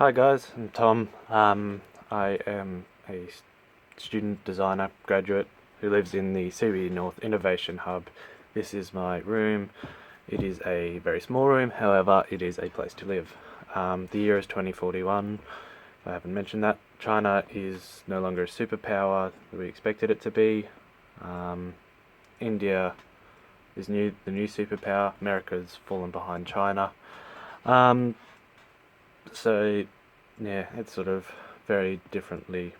Hi guys, I'm Tom. I am a student designer graduate who lives in the CBD North Innovation Hub. This is my room. It is a very small room, however, it is a place to live. The year is 2041. If I haven't mentioned that, China is no longer a superpower that we expected it to be. India is the new superpower. America's fallen behind China. So, yeah, it's sort of very differently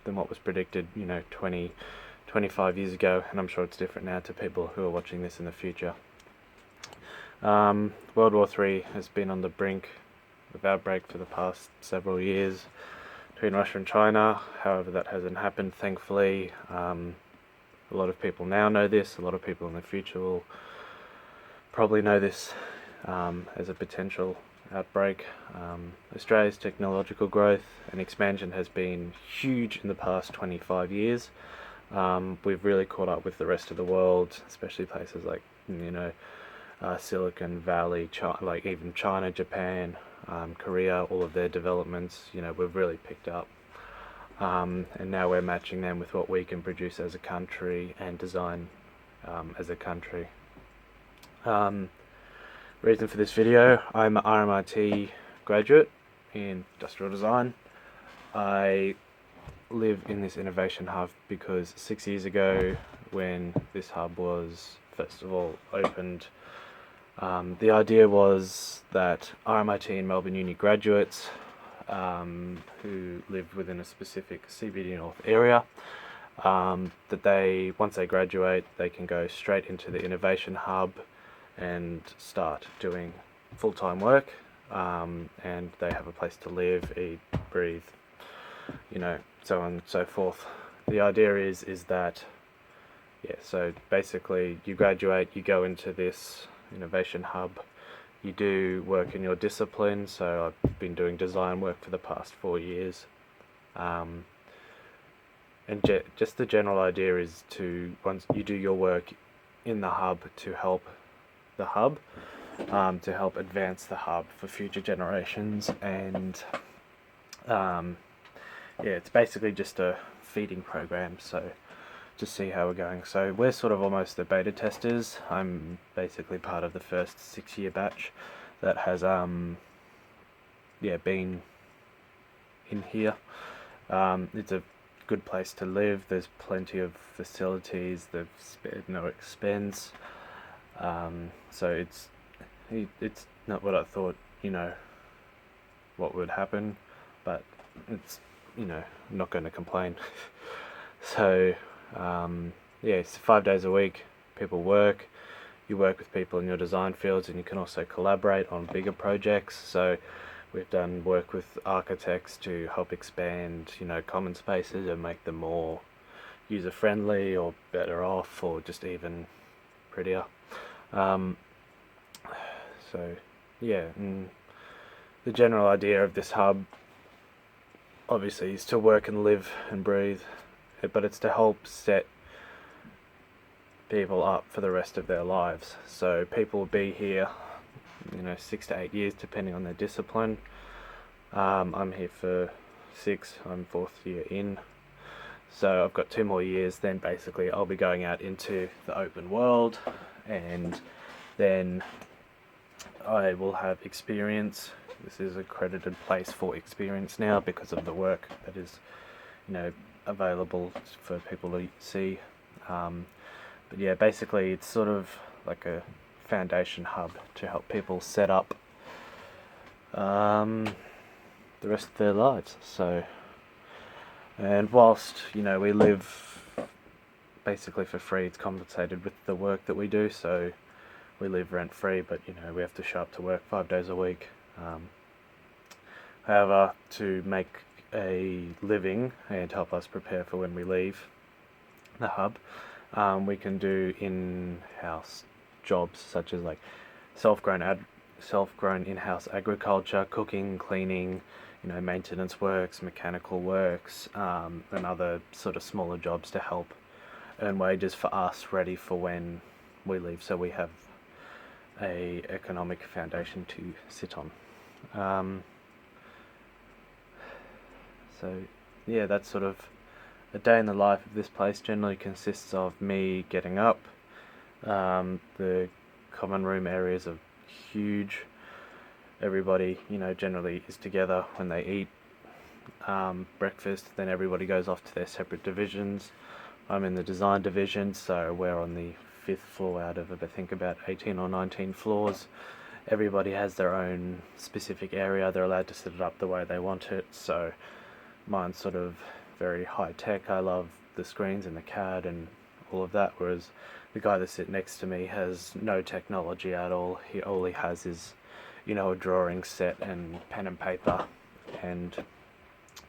than what was predicted, 25 years ago, and I'm sure it's different now to people who are watching this in the future. World War III has been on the brink of outbreak for the past several years between Russia and China. However, that hasn't happened, thankfully. A lot of people now know this. A lot of people in the future will probably know this as a potential outbreak. Australia's technological growth and expansion has been huge in the past 25 years. We've really caught up with the rest of the world, especially places like Silicon Valley, like even China, Japan, Korea. All of their developments, we've really picked up, and now we're matching them with what we can produce as a country and design as a country. Reason for this video: I'm an RMIT graduate in industrial design. I live in this innovation hub because 6 years ago, when this hub was first of all opened, the idea was that RMIT and Melbourne Uni graduates who lived within a specific CBD North area, that once they graduate, they can go straight into the innovation hub and start doing full-time work, and they have a place to live, eat, breathe, so on and so forth. The idea is that, so basically you graduate, you go into this innovation hub, you do work in your discipline. So I've been doing design work for the past 4 years, and just the general idea is to, once you do your work in the hub, to help the hub, to help advance the hub for future generations. And it's basically just a feeding program, so just see how we're going. So we're sort of almost the beta testers. I'm basically part of the first 6-year batch that has been in here. It's a good place to live. There's plenty of facilities. They've spared no expense. So it's not what I thought, what would happen, but it's, I'm not going to complain. So, it's 5 days a week, people work, you work with people in your design fields, and you can also collaborate on bigger projects. So we've done work with architects to help expand, common spaces and make them more user-friendly or better off, or just even prettier. And the general idea of this hub obviously is to work and live and breathe, but it's to help set people up for the rest of their lives. So people will be here 6 to 8 years depending on their discipline. I'm here for 6, I'm 4th year in, so I've got 2 more years, then basically I'll be going out into the open world, and then I will have experience. This is an accredited place for experience now because of the work that is available for people to see. But basically it's sort of like a foundation hub to help people set up the rest of their lives. So, and whilst we live basically for free, it's compensated with the work that we do. So we live rent free, but we have to show up to work 5 days a week. However, to make a living and help us prepare for when we leave the hub, we can do in-house jobs such as like self-grown in-house agriculture, cooking, cleaning, maintenance works, mechanical works, and other sort of smaller jobs to help earn wages for us, ready for when we leave, so we have a economic foundation to sit on. So yeah, that's sort of a day in the life of this place. Generally consists of me getting up. The common room areas are huge. Everybody, generally is together when they eat breakfast. Then everybody goes off to their separate divisions. I'm in the design division, so we're on the 5th floor out of, I think, about 18 or 19 floors. Everybody has their own specific area. They're allowed to set it up the way they want it. So mine's sort of very high tech. I love the screens and the CAD and all of that, whereas the guy that sits next to me has no technology at all. All he has is, a drawing set and pen and paper, and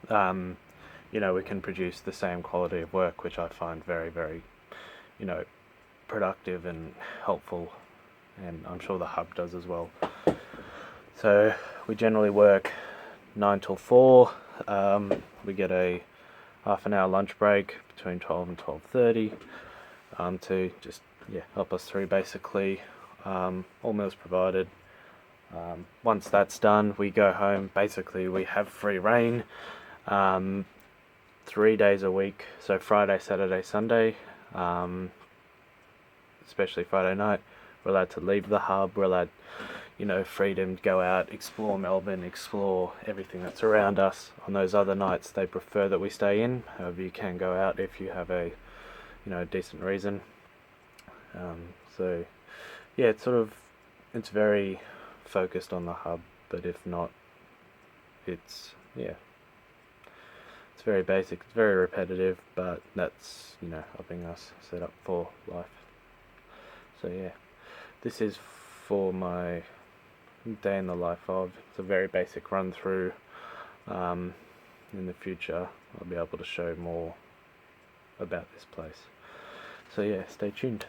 we can produce the same quality of work, which I find very, very, productive and helpful, and I'm sure the hub does as well. So we generally work 9 till 4. We get a half an hour lunch break between 12 and 12:30 to just help us through, basically. All meals provided. Once that's done, we go home. Basically, we have free reign 3 days a week, so Friday, Saturday, Sunday, especially Friday night. We're allowed to leave the hub. We're allowed, freedom to go out, explore Melbourne, explore everything that's around us. On those other nights, they prefer that we stay in. However, you can go out if you have a decent reason. So yeah, it's very focused on the hub, but if not, it's very basic, it's very repetitive, but that's helping us set up for life. So yeah, this is for my day in the life of. It's a very basic run through. In the future I'll be able to show more about this place. So yeah, stay tuned.